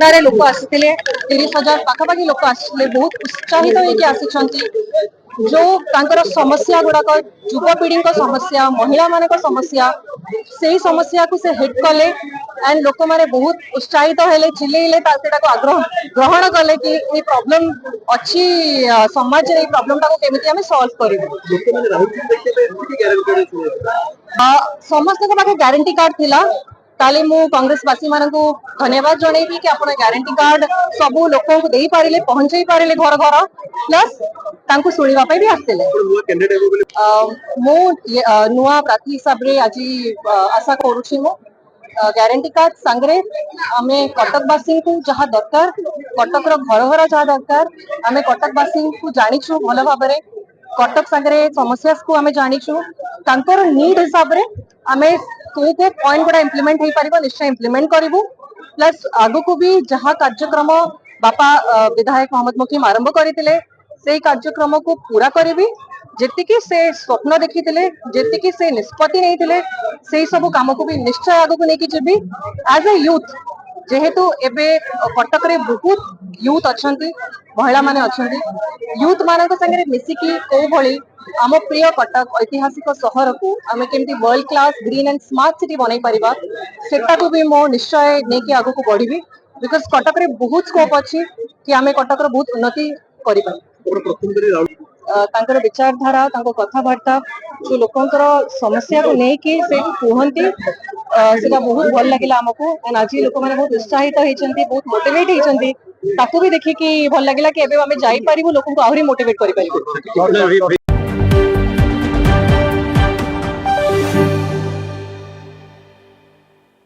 संख्यार लोक आसते 30,000 पाखापाखि लोक आसते बहुत उत्साहित होकर आसी जो तांकर समस्या गुड़ाक युवपीढ़ी समस्या महिला मान समस्या से समस्या को से हिट कले एंड लोक मैंने बहुत उत्साहित हेले चिल्ले आग्रह ग्रहण कले कि ये प्रॉब्लम अच्छी समाज में प्रॉब्लम टाको केमिति हमें सॉल्व करिवो समस्त को पाखे गारंटी कार्ड थिला ताले मु कांग्रेसवासी मान को धन्यवाद जनइबी कि आपण गारंटी कार्ड सबू लोक को दे पारिले पहुंचाई पारिले घर घर प्लस तांको सुनिबा पे भी आस्तेले मु नुआ प्रार्थी हिसाब रे आज आशा करूछि मु ग्यारंटी कार्ड सांगरे आमे कटकवासी को जहाँ दरकार कटक घर घर जहाँ दरकार आमे कटकवासी को जानिछु भल भाबरे कटक सांगरे समस्या को आमे जानिछु तांकर नीड हिसाब रे आमे को पॉइंट गुड़ा इम्प्लीमेंट हो पारिबो निश्चय इम्प्लीमेंट करिवु प्लस आगु को भी जहाँ कार्यक्रम बापा विधायक मोहम्मद मुकीम आरंभ करथिले से कार्यक्रम को पूरा करिवि जेतिकी से स्वप्न देखिथिले जेतिकी से निष्पत्ति नैथिले से सब काम को भी निश्चय आगु को लेके जेबी एज ए यूथ जेहेतु एबे कटक रे बहुत यूथ अछंती महिला माने अछंती यूथ मानक संगे मिसिकी को भली आम प्रिय कटक ऐतिहासिक सहर को आम केमती world class green and smart city बनई पारिबा सेटा को भी मो निश्चय नेकी आगु को बढ़िबी बिकॉज कटक रे बहुत स्कोप अछि कि आमे कटक रो बहुत उन्नति करि पाई तांकर विचारधारा तांको कथाबार्ता जो लोकंकर समस्या को लेकिन से कहती सेटा बहुत भल लगिला हमको एंड आज लोक मैंने बहुत उत्साहित होइछंती बहुत मोटिवेट होइछंती ताकू भी देखि कि भल लगिला कि एबे हमें जाई पारिबो लोकन को आहुरी मोटिवेट करि पारिबो।